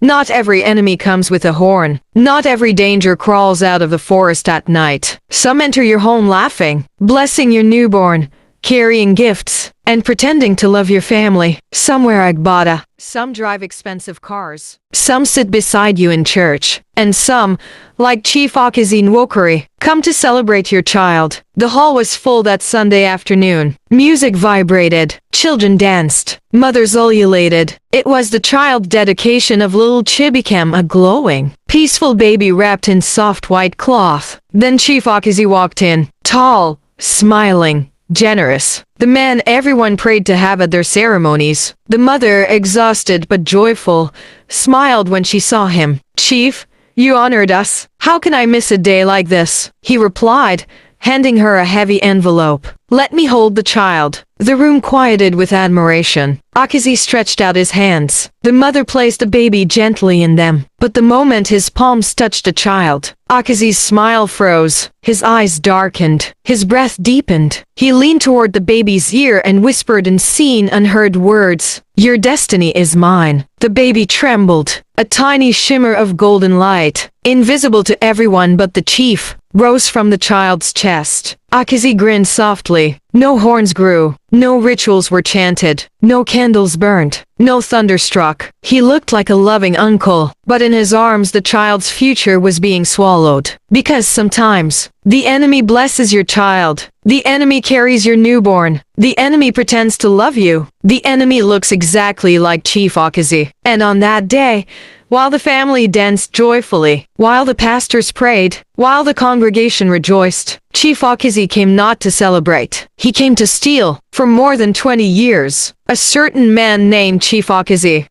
Not every enemy comes with a horn. Not every danger crawls out of the forest at night. Some enter your home laughing, blessing your newborn, carrying gifts, and pretending to love your family. Some wear agbada. Some drive expensive cars. Some sit beside you in church. And some, like Chief Okezie, come to celebrate your child. The hall was full that Sunday afternoon. Music vibrated. Children danced. Mothers ululated. It was the child dedication of little Chibikem, a glowing, peaceful baby wrapped in soft white cloth. Then Chief Okezie walked in, tall, smiling, generous. The man everyone prayed to have at their ceremonies. The mother, exhausted but joyful, smiled when she saw him. "Chief, you honored us. How can I miss a day like this?" he replied, handing her a heavy envelope. "Let me hold the child." The room quieted with admiration. Okezie stretched out his hands. The mother placed the baby gently in them. But the moment his palms touched the child, Okezie's smile froze. His eyes darkened. His breath deepened. He leaned toward the baby's ear and whispered in seen, unheard words, "Your destiny is mine." The baby trembled. A tiny shimmer of golden light, invisible to everyone but the chief, rose from the child's chest. Okezie grinned softly. No horns grew. No rituals were chanted. No candles burned. No thunder struck. He looked like a loving uncle, but in his arms the child's future was being swallowed. Because sometimes, the enemy blesses your child. The enemy carries your newborn. The enemy pretends to love you. The enemy looks exactly like Chief Okezie. And on that day, while the family danced joyfully, while the pastors prayed, while the congregation rejoiced, Chief Okezie came not to celebrate. He came to steal. For more than 20 years, a certain man named Chief Okezie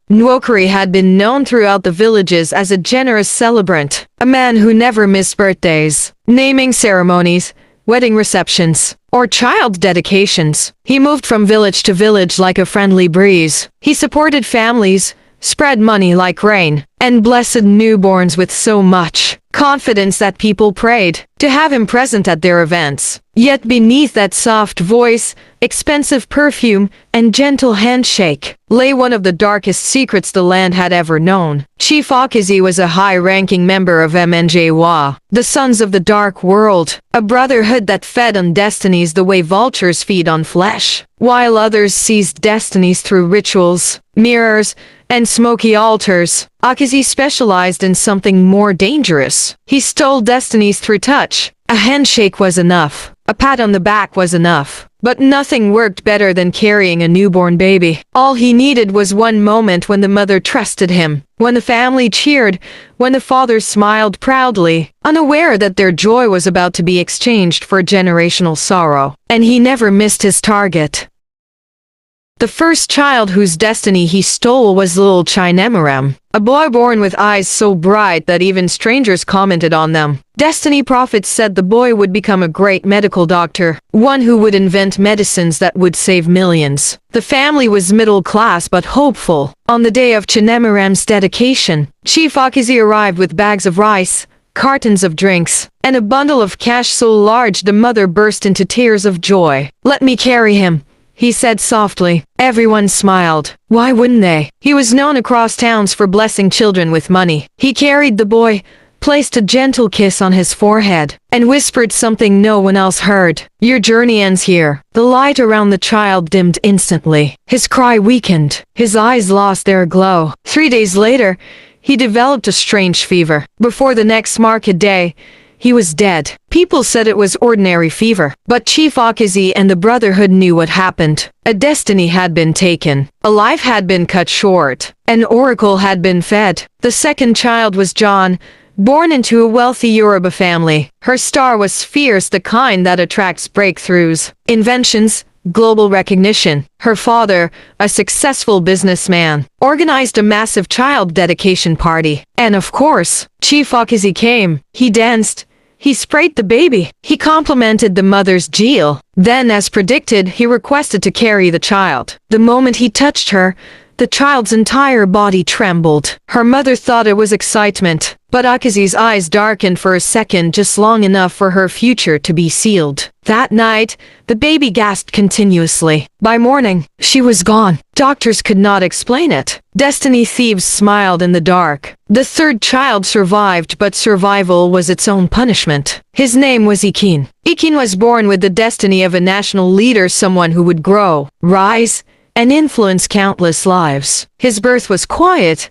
had been known throughout the villages as a generous celebrant, a man who never missed birthdays, naming ceremonies, wedding receptions, or child dedications. He moved from village to village like a friendly breeze. He supported families, spread money like rain, and blessed newborns with so much confidence that people prayed to have him present at their events. Yet beneath that soft voice, expensive perfume, and gentle handshake, lay one of the darkest secrets the land had ever known. Chief Okezie was a high-ranking member of MNJWA, the Sons of the Dark World, a brotherhood that fed on destinies the way vultures feed on flesh, while others seized destinies through rituals, mirrors, and smoky altars. Okezie specialized in something more dangerous. He stole destinies through touch. A handshake was enough. A pat on the back was enough. But nothing worked better than carrying a newborn baby. All he needed was one moment when the mother trusted him, when the family cheered, when the father smiled proudly, unaware that their joy was about to be exchanged for generational sorrow. And he never missed his target. The first child whose destiny he stole was little Chinemerem, a boy born with eyes so bright that even strangers commented on them. Destiny prophets said the boy would become a great medical doctor, one who would invent medicines that would save millions. The family was middle class but hopeful. On the day of Chinemerem's dedication, Chief Okezie arrived with bags of rice, cartons of drinks, and a bundle of cash so large the mother burst into tears of joy. "Let me carry him," he said softly. Everyone smiled. Why wouldn't they? He was known across towns for blessing children with money. He carried the boy, placed a gentle kiss on his forehead, and whispered something no one else heard. "Your journey ends here." The light around the child dimmed instantly. His cry weakened. His eyes lost their glow. 3 days later, he developed a strange fever. Before the next market day, he was dead. People said it was ordinary fever, but Chief Okezie and the Brotherhood knew what happened. A destiny had been taken. A life had been cut short. An oracle had been fed. The second child was John, born into a wealthy Yoruba family. Her star was fierce, the kind that attracts breakthroughs, inventions, global recognition. Her father, a successful businessman, organized a massive child dedication party. And of course, Chief Okezie came. He danced. He sprayed the baby. He complimented the mother's Jill. Then, as predicted, he requested to carry the child. The moment he touched her, the child's entire body trembled. Her mother thought it was excitement, But Okazie's eyes darkened for a second, just long enough for her future to be sealed. That night, the baby gasped continuously. By morning, she was gone. Doctors could not explain it. Destiny thieves smiled in the dark. The third child survived, but survival was its own punishment. His name was Ikin. Ikin was born with the destiny of a national leader, someone who would grow, rise, and influence countless lives. His birth was quiet,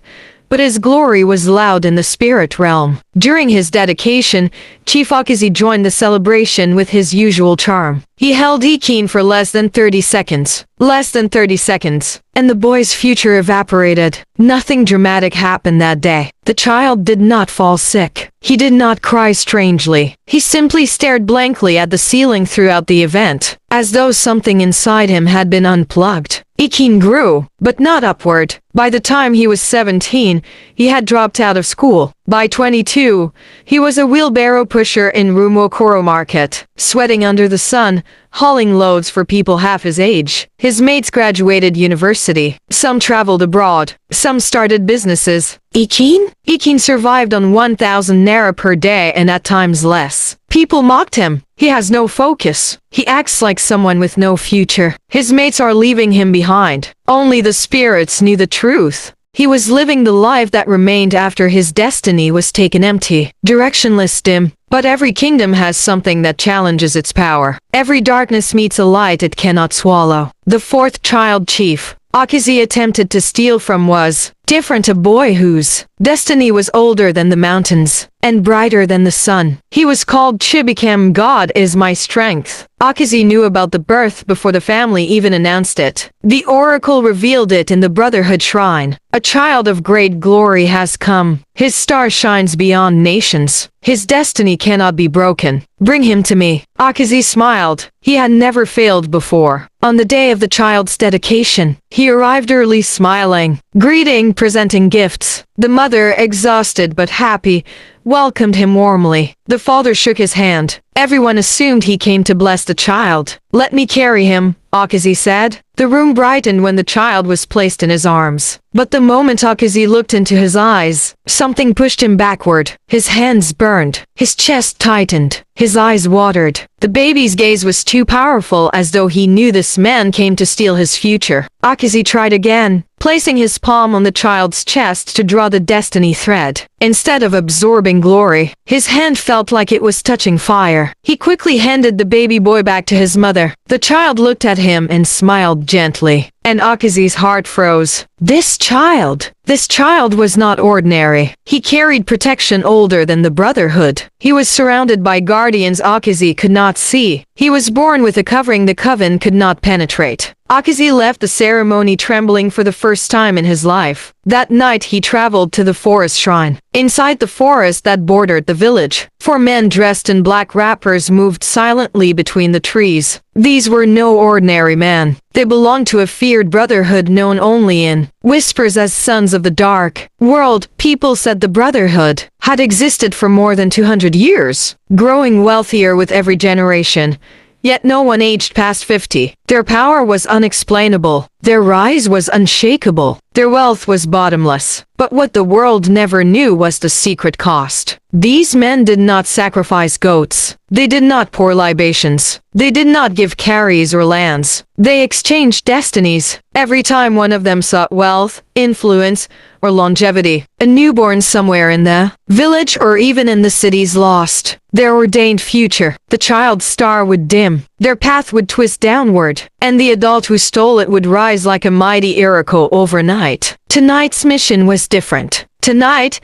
but his glory was loud in the spirit realm. During his dedication, Chief Okezie joined the celebration with his usual charm. He held Ikin for less than 30 seconds. Less than 30 seconds. And the boy's future evaporated. Nothing dramatic happened that day. The child did not fall sick. He did not cry strangely. He simply stared blankly at the ceiling throughout the event, as though something inside him had been unplugged. Ikin grew, but not upward. By the time he was 17, he had dropped out of school. By 22, he was a wheelbarrow pusher in Rumokoro Market, sweating under the sun, hauling loads for people half his age. His mates graduated university. Some traveled abroad. Some started businesses. Ikin survived on 1,000 naira per day and at times less. People mocked him. He has no focus. He acts like someone with no future. His mates are leaving him behind. Only the spirits knew the truth. He was living the life that remained after his destiny was taken empty, directionless, dim. But every kingdom has something that challenges its power. Every darkness meets a light it cannot swallow. The fourth child, Chief Okezie, attempted to steal from was different, a boy whose destiny was older than the mountains and brighter than the sun. He was called Chibikam, God is my strength. Okezie knew about the birth before the family even announced it. The oracle revealed it in the Brotherhood Shrine. A child of great glory has come. His star shines beyond nations. His destiny cannot be broken. Bring him to me. Okezie smiled. He had never failed before. On the day of the child's dedication, he arrived early, smiling, greeting, presenting gifts. The mother, exhausted but happy, welcomed him warmly. The father shook his hand. Everyone assumed he came to bless the child. Let me carry him, Okezie said. The room brightened when the child was placed in his arms. But the moment Okezie looked into his eyes, something pushed him backward. His hands burned. His chest tightened. His eyes watered. The baby's gaze was too powerful, as though he knew this man came to steal his future. Okezie tried again, placing his palm on the child's chest to draw the destiny thread. Instead of absorbing glory, his hand felt like it was touching fire. He quickly handed the baby boy back to his mother. The child looked at him and smiled gently. And Okezie's heart froze. This child was not ordinary. He carried protection older than the Brotherhood. He was surrounded by guardians Okezie could not see. He was born with a covering the coven could not penetrate. Okezie left the ceremony trembling for the first time in his life. That night he traveled to the forest shrine. Inside the forest that bordered the village, 4 men dressed in black wrappers moved silently between the trees. These were no ordinary men. They belonged to a feared brotherhood known only in whispers as Sons of the Dark World. People said the Brotherhood had existed for more than 200 years, growing wealthier with every generation. Yet no one aged past 50. Their power was unexplainable. Their rise was unshakable. Their wealth was bottomless. But what the world never knew was the secret cost. These men did not sacrifice goats. They did not pour libations. They did not give carries or lands. They exchanged destinies. Every time one of them sought wealth, influence, or longevity, a newborn somewhere in the village or even in the cities lost their ordained future. The child's star would dim. Their path would twist downward, and the adult who stole it would rise like a mighty Iroko overnight. Tonight's mission was different. Tonight,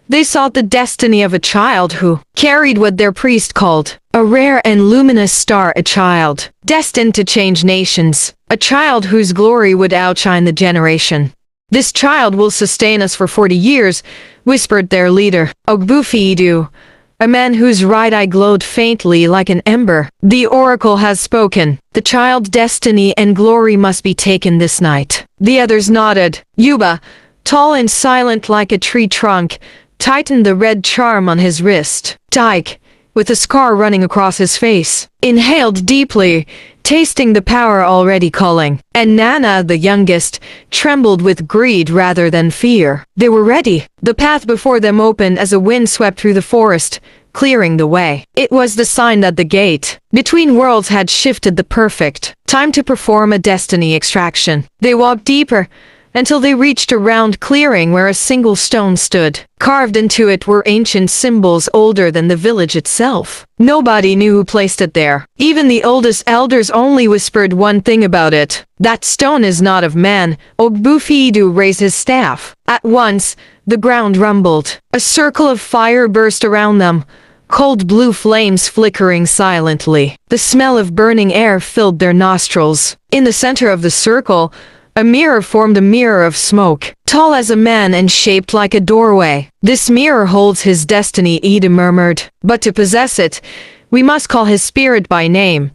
they sought the destiny of a child who carried what their priest called a rare and luminous star, a child destined to change nations, a child whose glory would outshine the generation. This child will sustain us for 40 years, whispered their leader, Ogbufiidu, a man whose right eye glowed faintly like an ember. The oracle has spoken. The child's destiny and glory must be taken this night. The others nodded. Yuba, tall and silent like a tree trunk, tightened the red charm on his wrist. Dyke, with a scar running across his face, inhaled deeply, tasting the power already calling. And Nana, the youngest, trembled with greed rather than fear. They were ready. The path before them opened as a wind swept through the forest, clearing the way. It was the sign that the gate between worlds had shifted. The perfect time to perform a destiny extraction. They walked deeper until they reached a round clearing where a single stone stood. Carved into it were ancient symbols older than the village itself. Nobody knew who placed it there. Even the oldest elders only whispered one thing about it. That stone is not of man. Okezie raised his staff. At once, the ground rumbled. A circle of fire burst around them, cold blue flames flickering silently. The smell of burning air filled their nostrils. In the center of the circle, a mirror formed, a mirror of smoke, tall as a man and shaped like a doorway. This mirror holds his destiny, Ida murmured. But to possess it, we must call his spirit by name.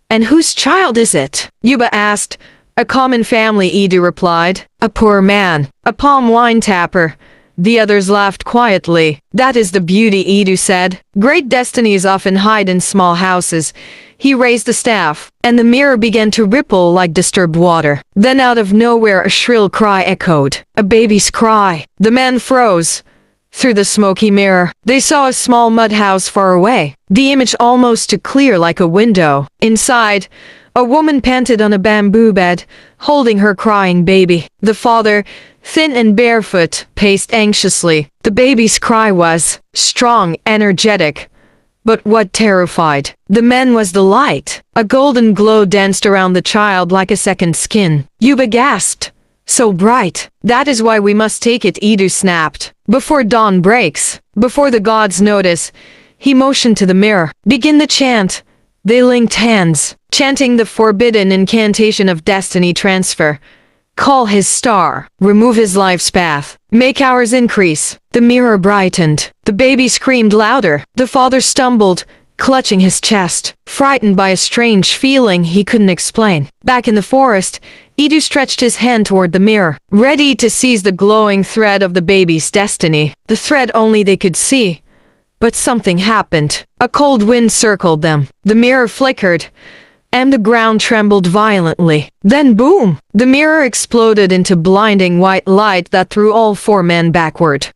And whose child is it? Yuba asked. A common family, Ida replied. A poor man, a palm wine tapper. The others laughed quietly. That is the beauty, Edu said. Great destinies often hide in small houses. He raised the staff, and the mirror began to ripple like disturbed water. Then out of nowhere a shrill cry echoed. A baby's cry. The men froze. Through the smoky mirror, they saw a small mud house far away, the image almost too clear like a window. Inside, a woman panted on a bamboo bed, holding her crying baby. The father, thin and barefoot, paced anxiously. The baby's cry was strong, energetic. But what terrified the men was the light. A golden glow danced around the child like a second skin. Yuba gasped. So bright. That is why we must take it, Edu snapped. Before dawn breaks, before the gods notice. He motioned to the mirror. Begin the chant. They linked hands, chanting the forbidden incantation of destiny transfer. Call his star. Remove his life's path. Make ours increase. The mirror brightened. The baby screamed louder. The father stumbled, clutching his chest, frightened by a strange feeling he couldn't explain. Back in the forest, Edu stretched his hand toward the mirror, ready to seize the glowing thread of the baby's destiny. The thread only they could see. But something happened. A cold wind circled them. The mirror flickered, and the ground trembled violently. Then boom! The mirror exploded into blinding white light that threw all four men backward.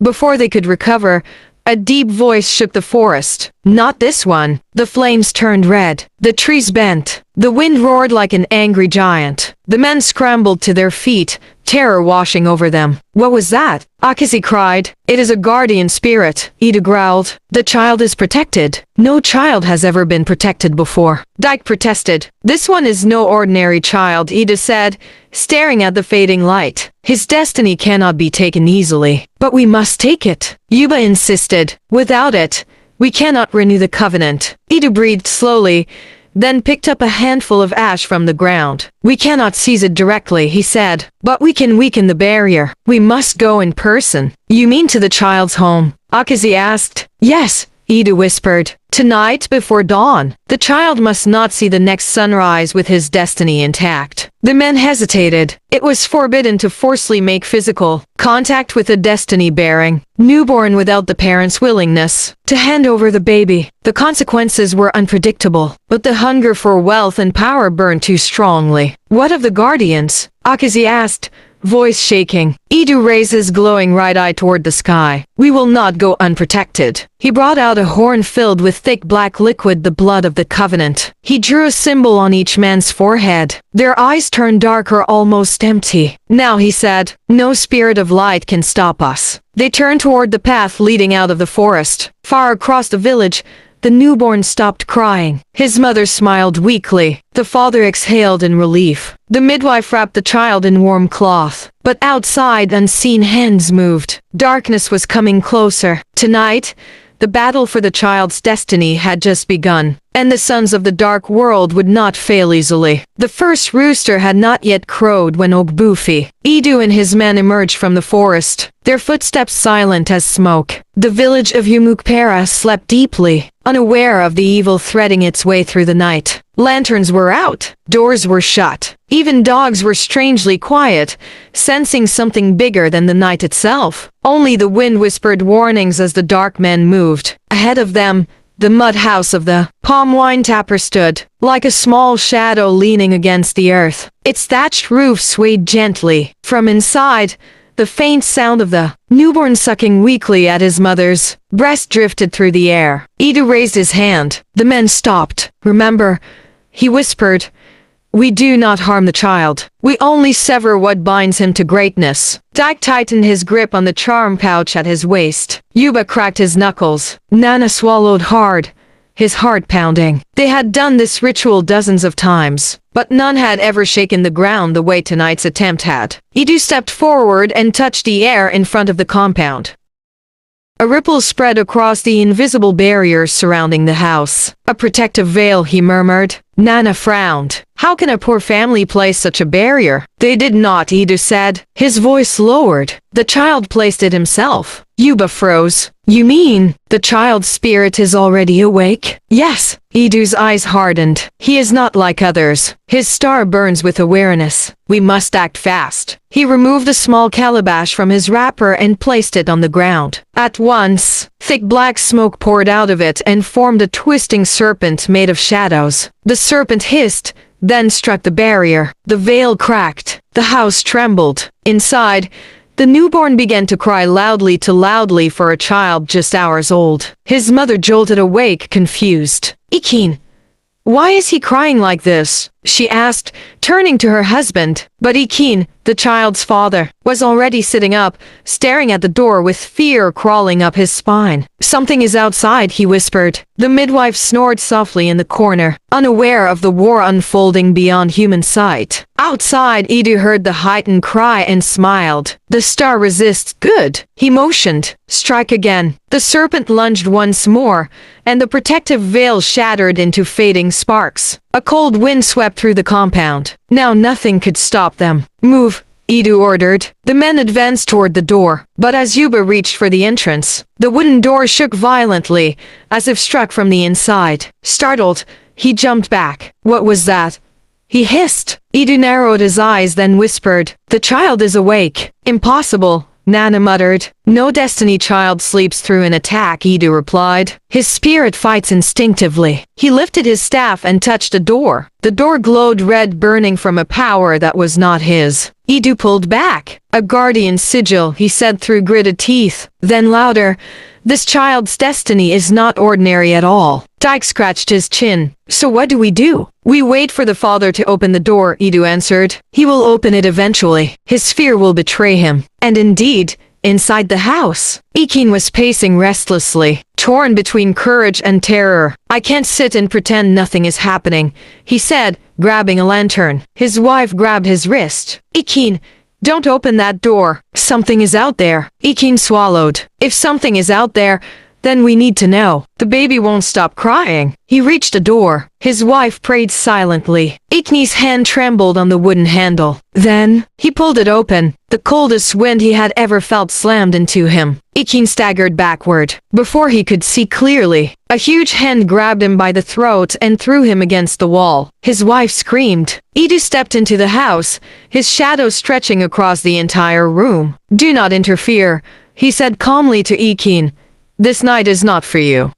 Before they could recover, a deep voice shook the forest. Not this one. The flames turned red. The trees bent. The wind roared like an angry giant. The men scrambled to their feet, terror washing over them. What was that? Okezie cried. It is a guardian spirit, Ida growled. The child is protected. No child has ever been protected before. Dyke protested. This one is no ordinary child, Ida said, staring at the fading light. His destiny cannot be taken easily. But we must take it, Yuba insisted. Without it, we cannot renew the covenant. Ida breathed slowly, then picked up a handful of ash from the ground. We cannot seize it directly, he said, but we can weaken the barrier. We must go in person. You mean to the child's home? Okezie asked. Yes, Ida whispered. Tonight, before dawn, the child must not see the next sunrise with his destiny intact. The men hesitated. It was forbidden to forcibly make physical contact with a destiny-bearing newborn without the parents' willingness to hand over the baby. The consequences were unpredictable, but the hunger for wealth and power burned too strongly. What of the guardians? Okezie asked, voice shaking. Edu raised his glowing right eye toward the sky. We will not go unprotected. He brought out a horn filled with thick black liquid, the blood of the covenant. He drew a symbol on each man's forehead. Their eyes turned darker, almost empty. Now, he said, no spirit of light can stop us. They turned toward the path leading out of the forest. Far across the village, the newborn stopped crying. His mother smiled weakly. The father exhaled in relief. The midwife wrapped the child in warm cloth. But outside, unseen hands moved. Darkness was coming closer. Tonight, the battle for the child's destiny had just begun, and the sons of the dark world would not fail easily. The first rooster had not yet crowed when Okezie, Edu and his men emerged from the forest, their footsteps silent as smoke. The village of Umukpera slept deeply, unaware of the evil threading its way through the night. Lanterns were out, doors were shut. Even dogs were strangely quiet, sensing something bigger than the night itself. Only the wind whispered warnings as the dark men moved. Ahead of them, The mud house of the palm wine tapper stood, like a small shadow leaning against the earth. Its thatched roof swayed gently. From inside, the faint sound of the newborn sucking weakly at his mother's breast drifted through the air. Idu raised his hand. The men stopped. "Remember," he whispered, "we do not harm the child. We only sever what binds him to greatness." Dyke tightened his grip on the charm pouch at his waist. Yuba cracked his knuckles. Nana swallowed hard, his heart pounding. They had done this ritual dozens of times, but none had ever shaken the ground the way tonight's attempt had. Idu stepped forward and touched the air in front of the compound. A ripple spread across the invisible barriers surrounding the house. "A protective veil," he murmured. Nana frowned. "How can a poor family place such a barrier?" "They did not," Idu said. His voice lowered. "The child placed it himself." Yuba froze. "You mean, the child's spirit is already awake?" "Yes." Idu's eyes hardened. "He is not like others. His star burns with awareness. We must act fast." He removed a small calabash from his wrapper and placed it on the ground. At once, thick black smoke poured out of it and formed a twisting serpent made of shadows. The serpent hissed, then struck the barrier. The veil cracked. The house trembled. Inside, the newborn began to cry loudly for a child just hours old. His mother jolted awake, confused. "Ikin, why is he crying like this?" she asked, turning to her husband. But Ikin, the child's father, was already sitting up, staring at the door with fear crawling up his spine. "Something is outside," he whispered. The midwife snored softly in the corner, unaware of the war unfolding beyond human sight. Outside, Idu heard the heightened cry and smiled. "The star resists. Good." He motioned. "Strike again." The serpent lunged once more, and the protective veil shattered into fading sparks. A cold wind swept through the compound. Now nothing could stop them. "Move," Idu ordered. The men advanced toward the door, but as Yuba reached for the entrance, the wooden door shook violently, as if struck from the inside. Startled, he jumped back. "What was that?" he hissed. Idu narrowed his eyes, then whispered, "The child is awake." "Impossible," Nana muttered. "No Destiny child sleeps through an attack," Idu replied. "His spirit fights instinctively." He lifted his staff and touched the door. The door glowed red, burning from a power that was not his. Idu pulled back. "A guardian sigil," he said through gritted teeth. Then louder, "This child's destiny is not ordinary at all." Dyke scratched his chin. "So what do we do?" "We wait for the father to open the door," Idu answered. "He will open it eventually. His fear will betray him." And indeed, inside the house, Ikin was pacing restlessly, torn between courage and terror. "I can't sit and pretend nothing is happening," he said, grabbing a lantern. His wife grabbed his wrist. "Ikin, don't open that door. Something is out there." Ikin swallowed. "If something is out there, then we need to know. The baby won't stop crying." He reached the door. His wife prayed silently. Ikni's hand trembled on the wooden handle. Then, he pulled it open. The coldest wind he had ever felt slammed into him. Ikin staggered backward. Before he could see clearly, a huge hand grabbed him by the throat and threw him against the wall. His wife screamed. Idu stepped into the house, his shadow stretching across the entire room. "Do not interfere," he said calmly to Ikin. "This night is not for you."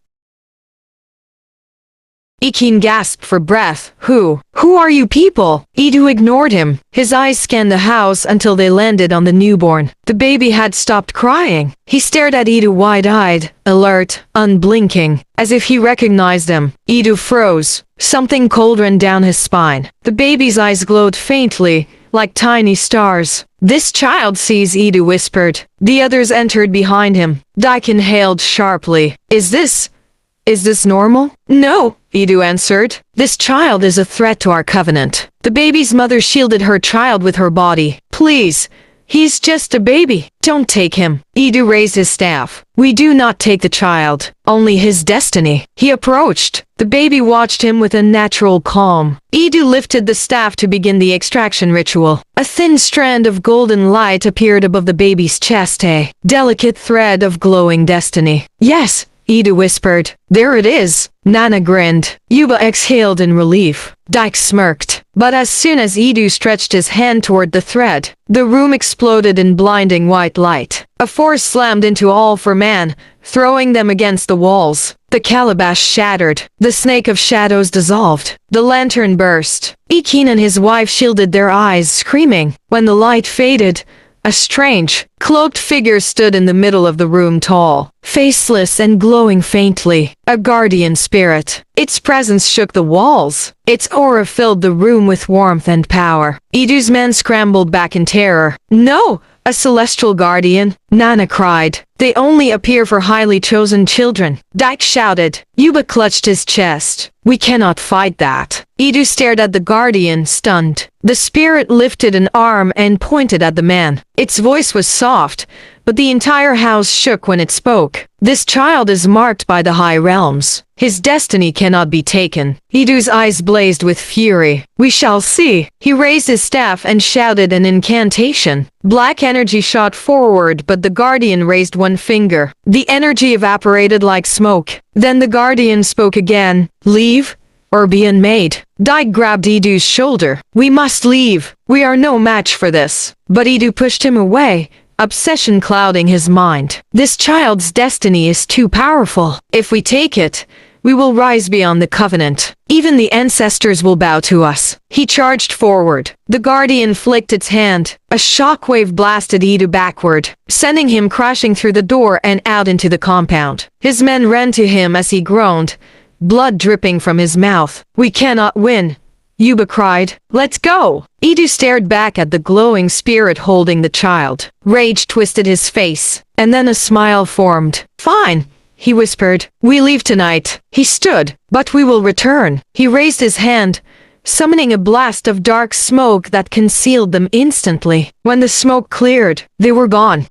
Ikin gasped for breath. Who are you people?" Idu ignored him. His eyes scanned the house until they landed on the newborn. The baby had stopped crying. He stared at Idu wide-eyed, alert, unblinking, as if he recognized him. Idu froze. Something cold ran down his spine. The baby's eyes glowed faintly, like tiny stars. "This child sees," Idu whispered. The others entered behind him. Dyke inhaled sharply. Is this normal?" "No," Idu answered. "This child is a threat to our covenant." The baby's mother shielded her child with her body. "Please, he's just a baby. Don't take him." Idu raised his staff. "We do not take the child, only his destiny." He approached. The baby watched him with a natural calm. Idu lifted the staff to begin the extraction ritual. A thin strand of golden light appeared above the baby's chest, a delicate thread of glowing destiny. "Yes," Idu whispered. There it is. Nana grinned. Yuba exhaled in relief. Dyke smirked. But as soon as Idu stretched his hand toward the thread, the room exploded in blinding white light. A force slammed into all four men, throwing them against the walls. The calabash shattered. The snake of shadows dissolved. The lantern burst. Ikin and his wife shielded their eyes, screaming. When the light faded, a strange, cloaked figure stood in the middle of the room, tall, faceless and glowing faintly. A guardian spirit. Its presence shook the walls. Its aura filled the room with warmth and power. Idu's men scrambled back in terror. No! A celestial guardian, Nana cried. They only appear for highly chosen children. Dyke shouted. Yuba clutched his chest. We cannot fight that. Idu stared at the guardian, stunned. The spirit lifted an arm and pointed at the man. Its voice was soft, but the entire house shook when it spoke. This child is marked by the high realms. His destiny cannot be taken. Idu's eyes blazed with fury. We shall see. He raised his staff and shouted an incantation. Black energy shot forward, but the guardian raised one finger. The energy evaporated like smoke. Then the guardian spoke again. Leave or be unmade. Dyke grabbed Idu's shoulder. We must leave. We are no match for this. But Idu pushed him away, obsession clouding his mind. This child's destiny is too powerful. If we take it, we will rise beyond the covenant. Even the ancestors will bow to us. He charged forward. The guardian flicked its hand. A shockwave blasted Idu backward, sending him crashing through the door and out into the compound. His men ran to him as he groaned, blood dripping from his mouth. We cannot win, Yuba cried. Let's go! Idu stared back at the glowing spirit holding the child. Rage twisted his face, and then a smile formed. Fine, he whispered. We leave tonight. He stood. But we will return. He raised his hand, summoning a blast of dark smoke that concealed them instantly. When the smoke cleared, they were gone.